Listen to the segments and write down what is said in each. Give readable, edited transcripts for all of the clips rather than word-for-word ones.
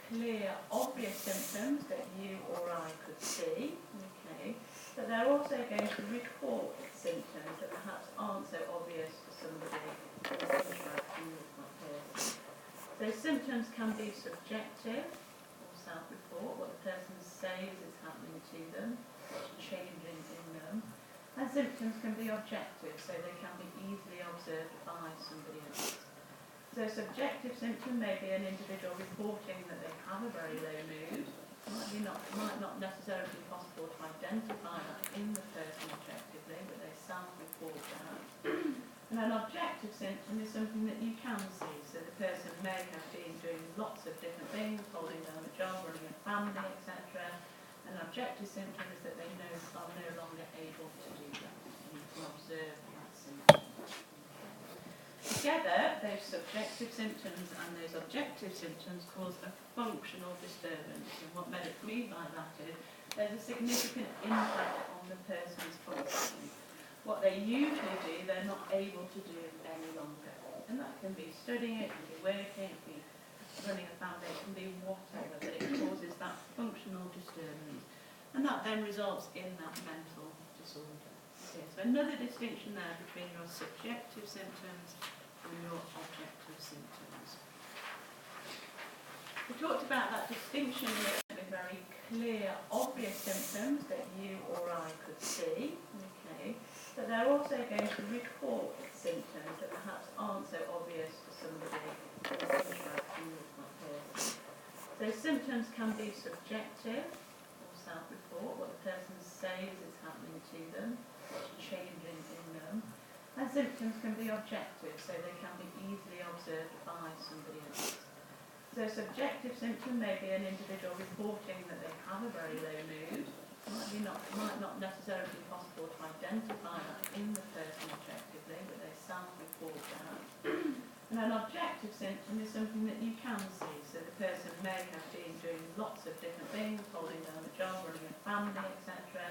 clear, obvious symptoms that you or I could see, okay, but they're also going to report symptoms that perhaps aren't so obvious to somebody who's interacting with that person. So symptoms can be subjective or self-report, what the person says is happening to them, what's changing in them. And symptoms can be objective, so they can be easily observed by somebody else. So a subjective symptom may be an individual reporting that they have a very low mood. Might not necessarily be possible to identify that in the person objectively, but they self-report that. And an objective symptom is something that you can see. So the person may have been doing lots of different things, holding down a job, running a family, etc. An objective symptom is that they are no longer able to do that. You can observe that symptom. Together, those subjective symptoms and those objective symptoms cause a functional disturbance. And what medics mean by that is there's a significant impact on the person's functioning. What they usually do, they're not able to do any longer. And that can be studying, it can be working, it can be running a family, it can be whatever, but it causes that functional disturbance. And that then results in that mental disorder. Okay, so another distinction there between your subjective symptoms and your objective symptoms. We talked about that distinction with very clear, obvious symptoms that you or I could see, okay, but they're also going to report symptoms that perhaps aren't so obvious to somebody who's interacting with that person. So symptoms can be subjective or self-report, what the person says is happening to them, what's changing in them. And symptoms can be objective, so they can be easily observed by somebody else. So a subjective symptom may be an individual reporting that they have a very low mood. Might not necessarily be possible to identify that in the person objectively, but they self-report that. And an objective symptom is something that you can see. So the person may have been doing lots of different things, holding down a job, running a family, etc.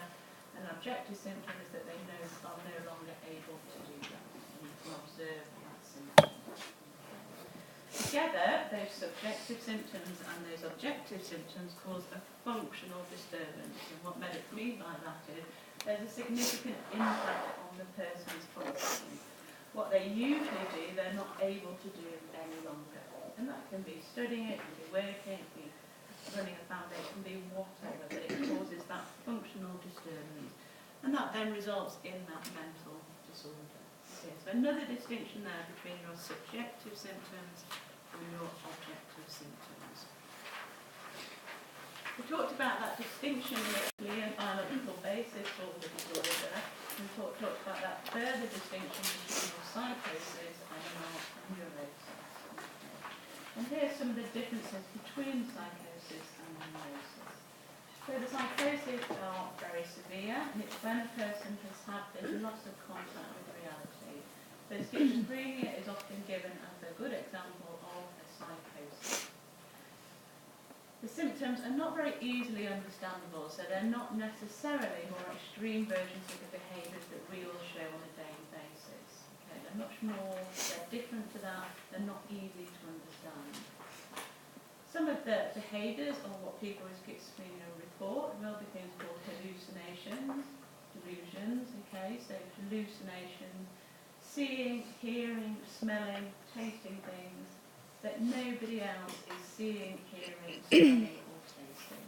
An objective symptom is that they are no longer able to do that. You can observe that symptom. Together, those subjective symptoms and those objective symptoms cause a functional disturbance. And what medics mean by that is there's a significant impact on the person's functioning. What they usually do, they're not able to do any longer. And that can be studying, it can be working, it can be running a family, it can be whatever, but it causes that functional disturbance. And that then results in that mental disorder. Okay, so another distinction there between your subjective symptoms and your objective symptoms. We talked about that distinction really and biological basis for the disorder, and talked about that further distinction between your psychosis and your neurosis. And here's some of the differences between psychosis and neurosis. So the psychosis are very severe, and it's when a person has had this loss of contact with reality. So schizophrenia is often given as a good example of a psychosis. The symptoms are not very easily understandable, so they're not necessarily more extreme versions of the behaviours that we all show on a daily basis. Okay, they're much more, they're different to that, they're not easy to understand. Some of the behaviours of what people with schizophrenia report will be things called hallucinations, delusions, okay, so hallucinations, seeing, hearing, smelling, tasting things that nobody else is seeing, hearing, smelling or tasting.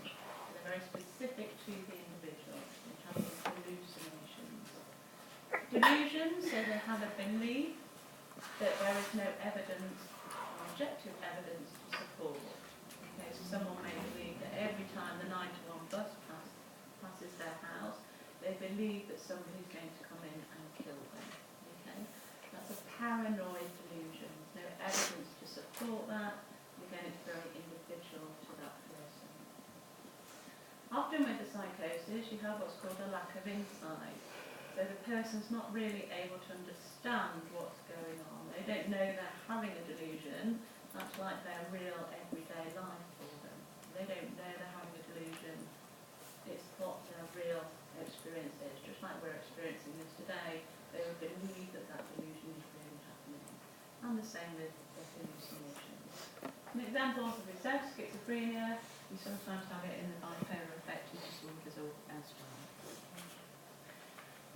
Okay. So they're very specific to the individual. They have these hallucinations. Delusions, so they have a belief that there is no evidence, objective evidence to support. Okay, so someone may believe that every time the 9-to-1 bus passes their house, they believe that somebody's going to come in and kill them. Okay, that's a paranoid delusion. There's no evidence to support that. Again, it's very individual to that person. Often with the psychosis, you have what's called a lack of insight. So the person's not really able to understand what's going on. They don't know they're having a delusion. That's like their real everyday life for them. They don't know they're having a delusion. It's what their real experience is. Just like we're experiencing this today, they would believe that that delusion is really happening. And the same with the hallucinations. And examples of schizophrenia, you sometimes have it in the bipolar affective disorders or elsewhere.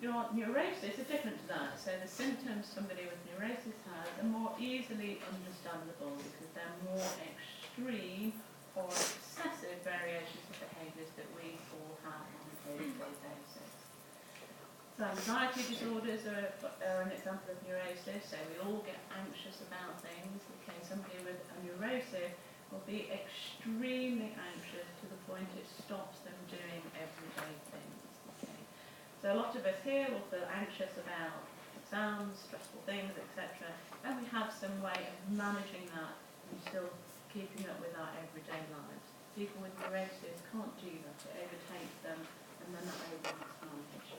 Your neurosis is different to that, so the symptoms somebody with neurosis has are more easily understandable because they're more extreme or excessive variations of behaviours that we all have on a day-to-day basis. So anxiety disorders are an example of neurosis, so we all get anxious about things. Okay, somebody with a neurosis will be extremely anxious to the point it stops them doing everyday things. Okay. So a lot of us here will feel anxious about exams, stressful things, etc. And we have some way of managing that and still keeping up with our everyday lives. People with neurosis can't do that. It overtakes them and they're not able to manage.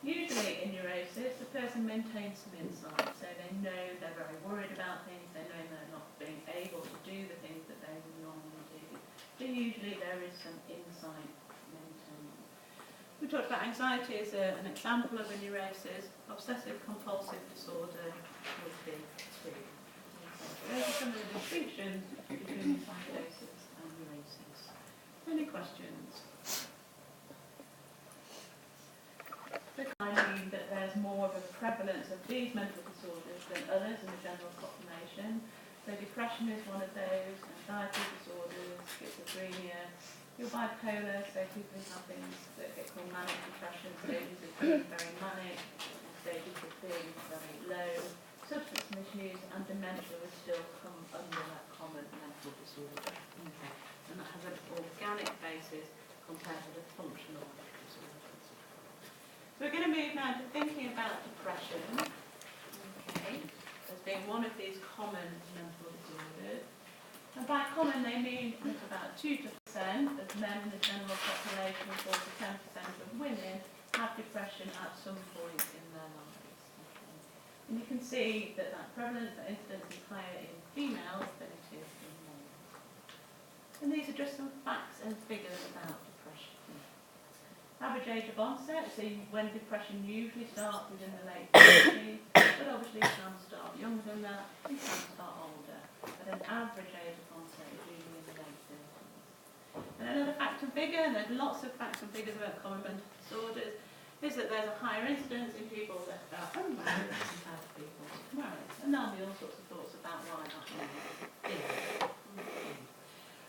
Usually in neurosis, the person maintains some insight, so they know they're very worried about things, they know they're not being able to do the things that they would normally do. But usually there is some insight maintained. We talked about anxiety as an example of a neurosis. Obsessive compulsive disorder would be too. Those are some of the distinctions between psychosis and neurosis. Any questions? I mean that there's more of a prevalence of these mental disorders than others in the general population. So depression is one of those, anxiety disorders, schizophrenia, your bipolar, so people who have things that get called manic depression, stages of being very manic, stages of being very low. Substance misuse and dementia would still come under that common mental disorder. Okay. And that has an organic basis compared to the functional disorders. So we're going to move now to thinking about depression, okay, as being one of these common mental disorders. And by common they mean that about 2% of men in the general population, 4 to 10% of women, have depression at some point in their lives. Okay. And you can see that prevalence, that incidence is higher in females than it is in males. And these are just some facts and figures about depression. Average age of onset, so when depression usually starts within the late 30s, but obviously it can start younger than that, it can start older. But an average age of onset is usually in the late 30s. And another fact and figure, and there's lots of facts and figures about common mental disorders, is that there's a higher incidence in people that are unmarried compared to people married. And there'll be all sorts of thoughts about why that is.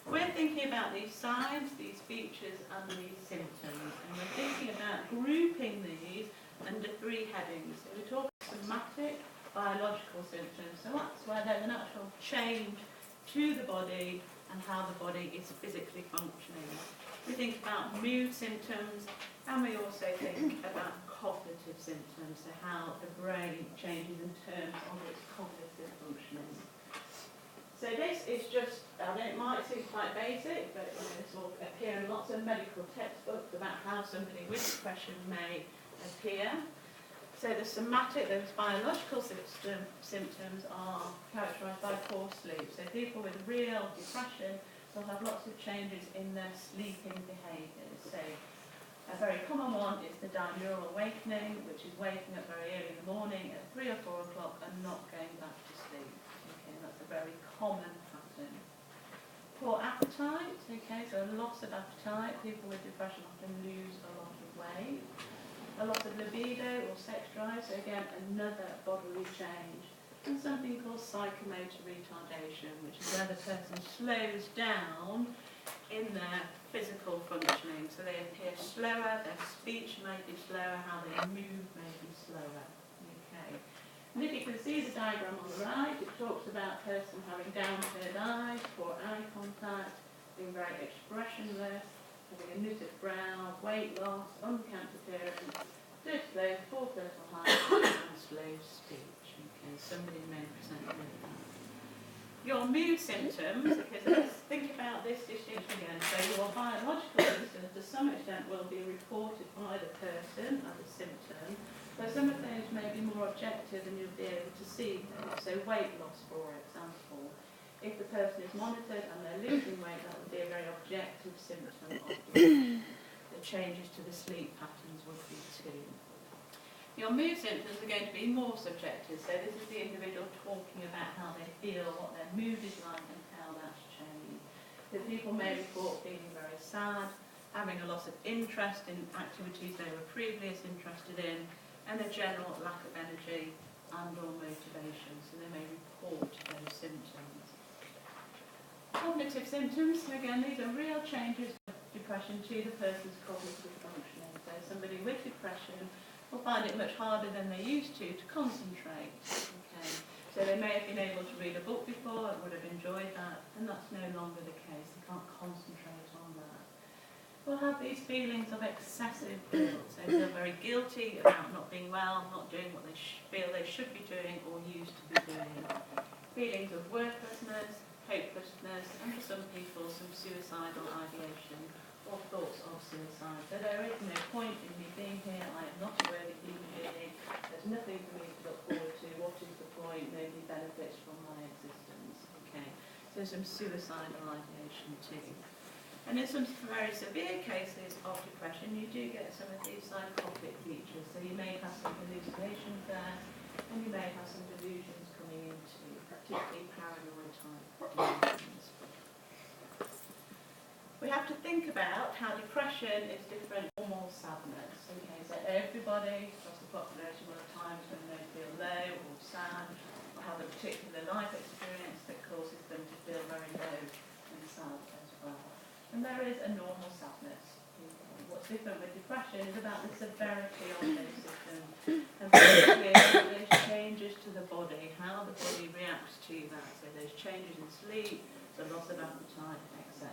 We're thinking about these signs, these features, and these symptoms, and we're thinking about grouping these under 3 headings. So we talk about somatic, biological symptoms, so that's where there's an actual change to the body and how the body is physically functioning. We think about mood symptoms, and we also think about cognitive symptoms, so how the brain changes in terms of its cognitive functioning. So this is just, it might seem quite basic, but this will appear in lots of medical textbooks about how somebody with depression may appear. So the somatic, those biological symptoms are characterised by poor sleep. So people with real depression will have lots of changes in their sleeping behaviours. So a very common one is the diurnal awakening, which is waking up very early in the morning at 3 or 4 o'clock and not going back to sleep. Okay, that's a very common pattern. Poor appetite, okay, so a loss of appetite. People with depression often lose a lot of weight. A loss of libido or sex drive, so again, another bodily change. And something called psychomotor retardation, which is where the person slows down in their physical functioning. So they appear slower, their speech may be slower, how they move may be slower. Okay. And if you can see the diagram on the right, it talks about a person having downturned eyes, poor eye contact, being very expressionless, having a knitted brow, weight loss, unkempt appearance, dirty clothes, poor personal hygiene, and slow speech. Okay, somebody may present with that. Your mood symptoms, because let's think about this distinction again. So your biological symptoms, to some extent, will be reported by the person as a symptom. So some of those may be more objective and you'll be able to see those. So weight loss, for example. If the person is monitored and they're losing weight, that would be a very objective symptom of the changes to the sleep patterns would be too. Your mood symptoms are going to be more subjective, so this is the individual talking about how they feel, what their mood is like and how People may report feeling very sad, having a loss of interest in activities they were previously interested in, and a general lack of energy and or motivation. So they may report those symptoms. Cognitive symptoms, again, these are real changes of depression to the person's cognitive functioning. So somebody with depression will find it much harder than they used to concentrate. Okay. So they may have been able to read a book before and would have enjoyed that, and that's no longer the case. They can't concentrate on that. Will have these feelings of excessive guilt. So they feel very guilty about not being well, not doing what they feel they should be doing or used to be doing. Feelings of worthlessness, hopelessness, and for some people some suicidal ideation or thoughts of suicide. So there is no point in me being here, I am not a worthy human being, there's nothing for me to look forward to, what is the point, nobody benefits from my existence. Okay, so some suicidal ideation too. And in some very severe cases of depression, you do get some of these psychotic features. So you may have some hallucinations there, and you may have some delusions coming into, particularly paranoid type delusions. We have to think about how depression is different from normal sadness. Okay, so everybody across the population will have times when they feel low or sad, or have a particular life experience that causes them to feel very low and sad as well. And there is a normal sadness. What's different with depression is about the severity of those symptoms, and basically about those changes to the body, how the body reacts to that. So those changes in sleep, the loss of appetite, etc.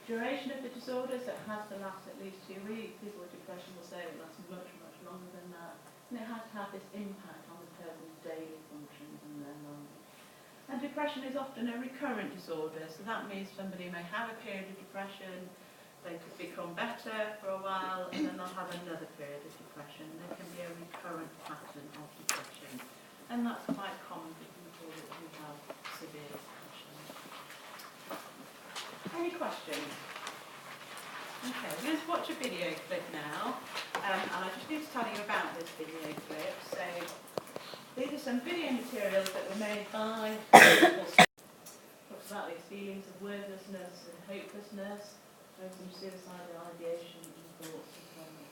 Duration of the disorders, that has to last at least 2 weeks. People with depression will say it lasts much, much longer than that. And it has to have this impact on the person's daily functions and their life. And depression is often a recurrent disorder, so that means somebody may have a period of depression, they could become better for a while, and then they'll have another period of depression. There can be a recurrent pattern of depression, and that's quite common for people who have severe depression. Any questions? Okay, let's watch a video clip now, and I just need to tell you about this video clip. So these are some video materials that were made by talks about these feelings of worthlessness and hopelessness, and some suicidal ideation and thoughts and comments.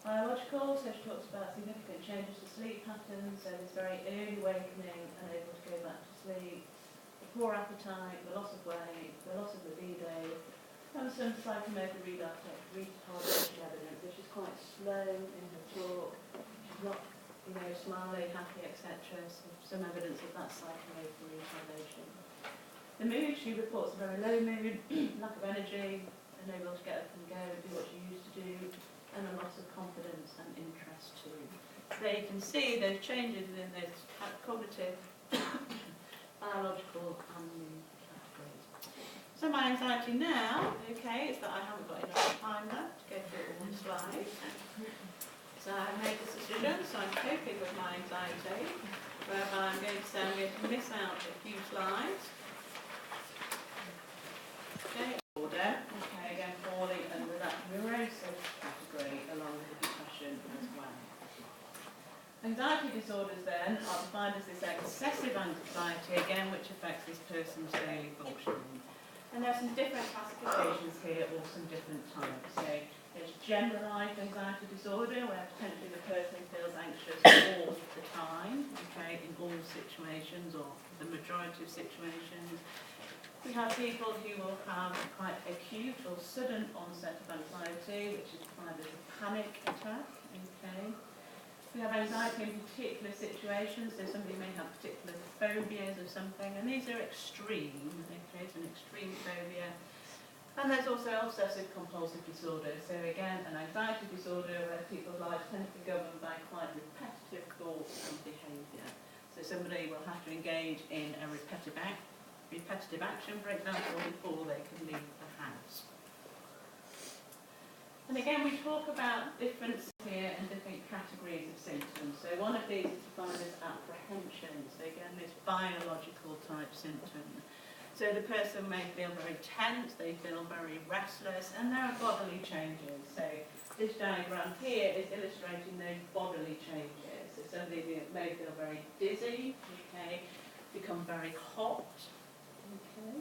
Biological, so she talks about significant changes to sleep patterns, so this very early awakening, unable to go back to sleep, the poor appetite, the loss of weight, the loss of libido, and some psychomotor retardation evidence. So she's quite slow in her talk, she's not smiley, happy, etc. So some evidence of that psychomotor retardation. The mood, she reports a very low mood, lack of energy, unable to get up and go and do what she used to do, and a loss of confidence and interest too. So there you can see those changes in those cognitive, biological and mood categories. So my anxiety now, okay, is that I haven't got enough time left to go through all the slides. So I made this decision, so I'm coping with my anxiety, whereby I'm going to say I'm going to miss out a few slides. Okay, order. Okay, again, falling under that neurosis category along with the depression as well. Anxiety disorders then are defined as this excessive anxiety, again, which affects this person's daily functioning. And there are some different classifications here, or some different types. So there's generalised anxiety disorder, where potentially the person feels anxious all the time, okay, in all situations, or the majority of situations. We have people who will have quite acute or sudden onset of anxiety, which is defined as a panic attack, okay. We have anxiety in particular situations, so somebody may have particular phobias or something, and these are extreme, okay, it's an extreme phobia. And there's also obsessive compulsive disorder, so again, an anxiety disorder where people's lives tend to be governed by quite repetitive thoughts and behaviour. So somebody will have to engage in a repetitive action, for example, before they can leave the house. And again, we talk about difference here and different categories of symptoms. So one of these is defined as apprehension. So again, this biological type symptom. So the person may feel very tense, they feel very restless, and there are bodily changes. So this diagram here is illustrating those bodily changes. So somebody may feel very dizzy, okay, become very hot, okay.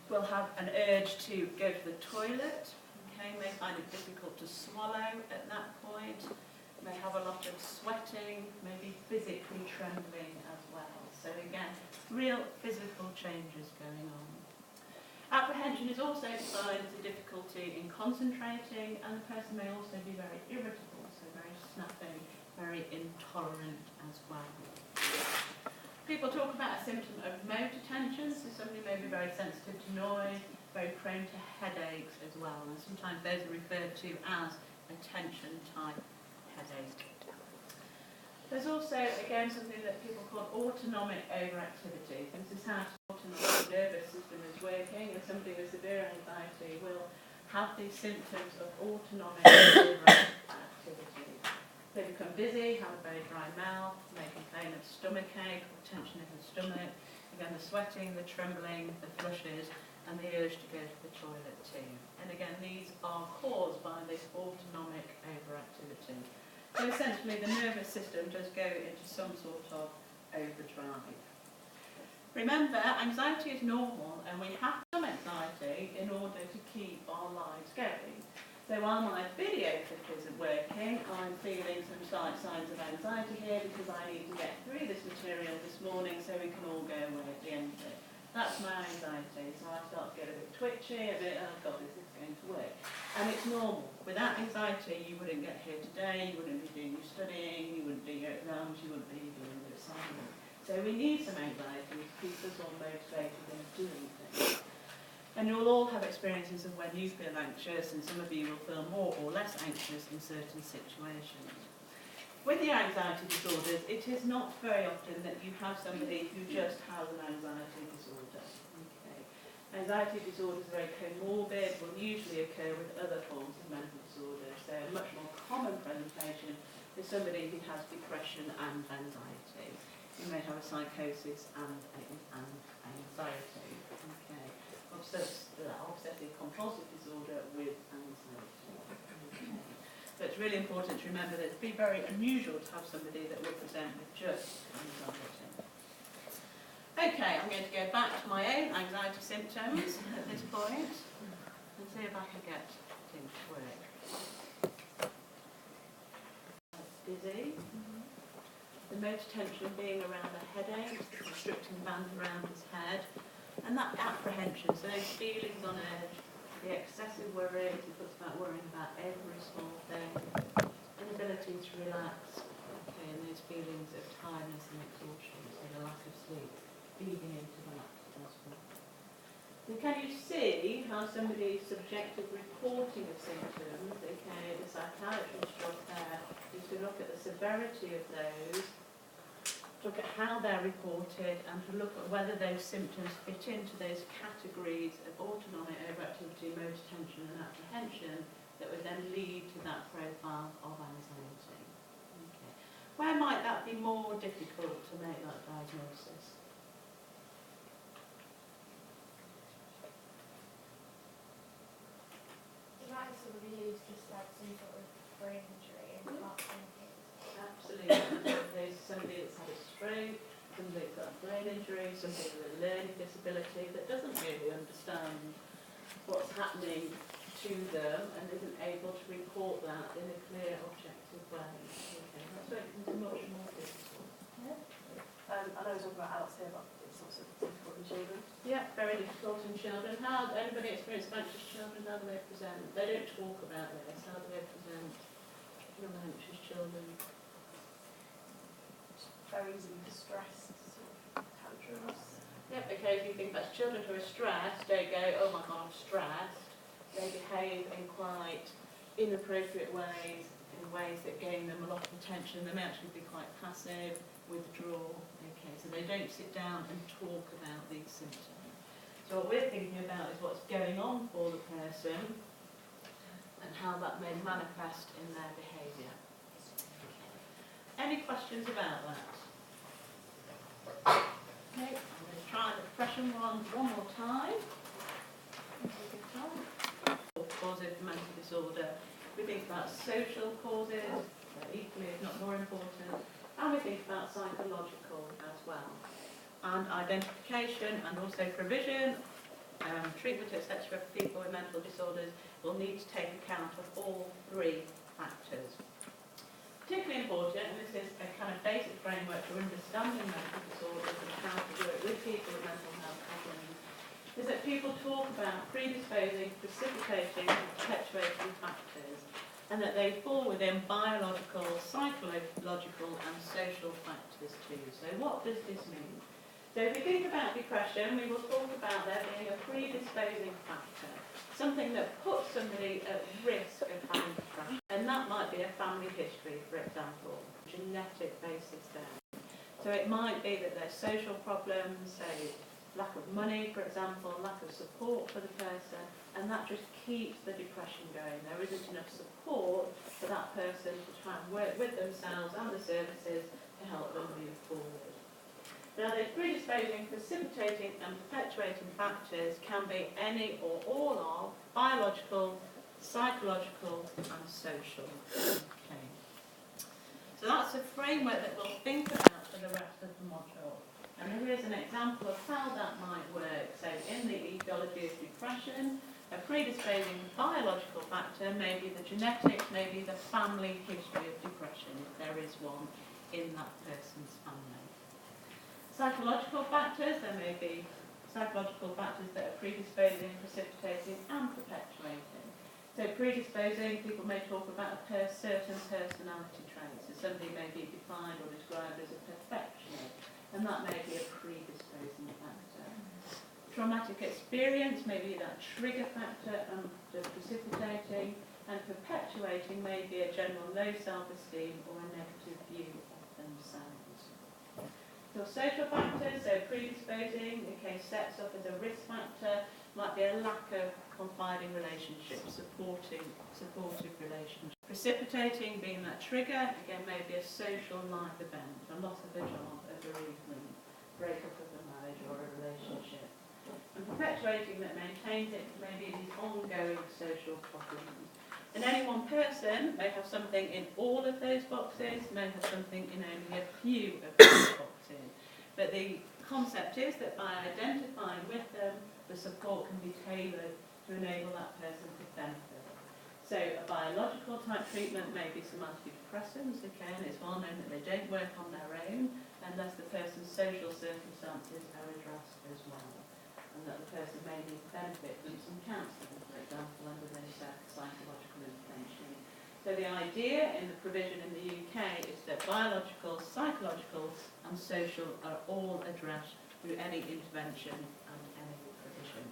will have an urge to go to the toilet, okay, may find it difficult to swallow at that point, may have a lot of sweating, may be physically trembling as well. So again, real physical changes going on. Apprehension is also defined as a difficulty in concentrating, and the person may also be very irritable, so very snappy, very intolerant as well. People talk about a symptom of motor tension, so somebody may be very sensitive to noise, very prone to headaches as well, and sometimes those are referred to as a tension type headache. There's also, again, something that people call autonomic overactivity. This is how the autonomic nervous system is working, and somebody with severe anxiety will have these symptoms of autonomic overactivity. They become dizzy, have a very dry mouth, may complain of stomach ache or tension in the stomach. Again, the sweating, the trembling, the flushes, and the urge to go to the toilet too. And again, these are caused by this autonomic overactivity. So essentially, the nervous system does go into some sort of overdrive. Remember, anxiety is normal, and we have some anxiety in order to keep our lives going. So while my video clip isn't working, I'm feeling some signs of anxiety here because I need to get through this material this morning so we can all go away at the end of it. That's my anxiety, so I start to get a bit twitchy, a bit, oh God, this is going to work. And it's normal. Without anxiety, you wouldn't get here today, you wouldn't be doing your studying, you wouldn't do your exams, you wouldn't be doing your assignment. So we need some anxiety to keep us all motivated and doing things. And you'll all have experiences of when you feel anxious, and some of you will feel more or less anxious in certain situations. With your anxiety disorders, it is not very often that you have somebody who just has an anxiety disorder. Okay. Anxiety disorders are very comorbid, will usually occur with other forms of mental disorders. So a much more common presentation is somebody who has depression and anxiety. You may have a psychosis and anxiety. Okay. Obsessive compulsive disorder with anxiety. Okay. So it's really important to remember that it'd be very unusual to have somebody that would present with just anxiety. Okay, I'm going to go back to my own anxiety symptoms at this point and see if I can get things to work. Dizzy. The motor tension being around the headache, the constricting band around his head, and that apprehension, so those feelings on edge, the excessive worry, he talks about worrying about every small thing, inability to relax, okay, and those feelings of tiredness and exhaustion, so the lack of sleep, feeding into that as well. So can you see how somebody's subjective reporting of symptoms, okay, the psychiatrist's job there is to look at the severity of those, look at how they're reported, and to look at whether those symptoms fit into those categories of autonomic overactivity, motor tension and apprehension that would then lead to that profile of anxiety. Okay. Where might that be more difficult to make that diagnosis? It might sort of be used just like some sort of brain injury and can't think it. Absolutely. There's somebody that's had a stroke, somebody that's got a brain injury, somebody with a learning disability that doesn't really understand what's happening to them and isn't able to report that in a clear, objective way. Okay, that's where it becomes much more difficult. I know we're talking about adults here, but it's also difficult in children. Yeah, very difficult in children. How anybody experienced anxious children? How do they present? They don't talk about this. How do they present young anxious children? Very easily distressed, sort of tantrums. Yep, okay, if you think about children who are stressed, don't go, oh my God, I'm stressed. They behave in quite inappropriate ways, in ways that gain them a lot of attention. They may actually be quite passive, withdraw. Okay, so they don't sit down and talk about these symptoms. So what we're thinking about is what's going on for the person and how that may manifest in their behaviour. Any questions about that? Okay, I'm going to try the depression one more time. Causes of mental disorder. We think about social causes, they're equally if not more important, and we think about psychological as well. And identification and also provision treatment, etc. for people with mental disorders will need to take account of all three factors. Particularly important, and this is a kind of basic framework for understanding mental disorders and how to work with people with mental health problems, is that people talk about predisposing, precipitating and perpetuating factors, and that they fall within biological, psychological and social factors too. So what does this mean? So if we think about depression, we will talk about there being a predisposing factor, something that puts somebody at risk of having depression. And that might be a family history, for example, genetic basis there. So it might be that there's social problems, say lack of money, for example, lack of support for the person, and that just keeps the depression going. There isn't enough support for that person to try and work with themselves and the services to help them move forward. Now, those predisposing, precipitating and perpetuating factors can be any or all of biological, psychological and social. Okay. So that's a framework that we'll think about for the rest of the module. And here is an example of how that might work. So in the etiology of depression, a predisposing biological factor may be the genetics, maybe the family history of depression, if there is one in that person's family. Psychological factors, there may be psychological factors that are predisposing, precipitating and perpetuating. So predisposing, people may talk about certain personality traits. So somebody may be defined or described as a perfectionist, and that may be a predisposing factor. Traumatic experience may be that trigger factor and the precipitating, and perpetuating may be a general low self-esteem or a negative view of themselves. Your social factors, so predisposing, in case sets up as a risk factor, might be a lack of confiding relationships, supportive relationships. Precipitating being that trigger, again, may be a social life event, a loss of a job, a bereavement, breakup of a marriage or a relationship. And perpetuating that maintains it may be these ongoing social problems. And any one person may have something in all of those boxes, may have something in only a few of those boxes. But the concept is that by identifying with them, the support can be tailored to enable that person to benefit. So a biological type treatment may be some antidepressants, okay, and it's well known that they don't work on their own unless the person's social circumstances are addressed as well, and that the person may need to benefit from some counselling, for example, under their psychological intervention. So the idea in the provision in the UK is that biological, psychological and social are all addressed through any intervention and any provision.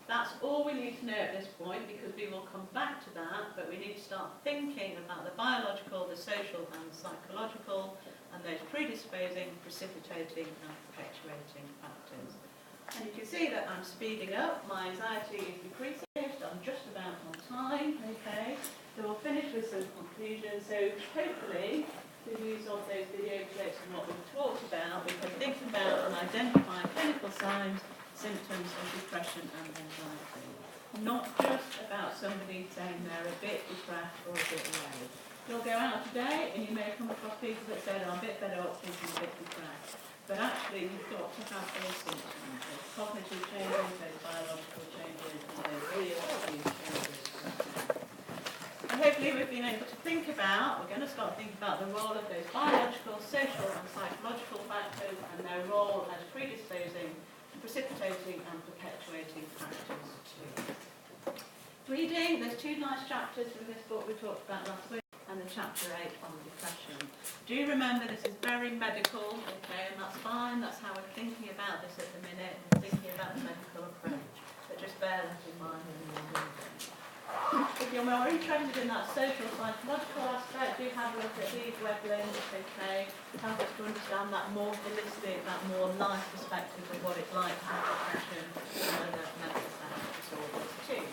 That's all we need to know at this point, because we will come back to that, but we need to start thinking about the biological, the social and psychological, and those predisposing, precipitating and perpetuating factors. And you can see that I'm speeding up, my anxiety is decreasing, I'm just about on time, okay? So we'll finish with some conclusions. So hopefully, through use of those video clips and what we've talked about, we can think about and identify clinical signs, symptoms of depression and anxiety. Not just about somebody saying they're a bit depressed or a bit low. You'll go out today and you may come across people that say they're a bit fed up, thinking a bit depressed. But actually you've got to have those symptoms, those cognitive changes, those biological changes, and those radioactive changes. And hopefully we've been able to think about, we're going to start thinking about the role of those biological, social and psychological factors and their role as predisposing, precipitating and perpetuating factors too. Reading, there's two nice chapters from this book we talked about last week, and the chapter 8 on depression. Do remember this is very medical, okay, and that's fine, that's how we're thinking about this at the minute, we're thinking about the medical approach, but just bear that in mind when you're reading. If you're more interested in that social, psychological aspect, do have a look at these web links, okay, help us to understand that more holistic, that more life perspective of what it's like to have depression and other mental health disorders too.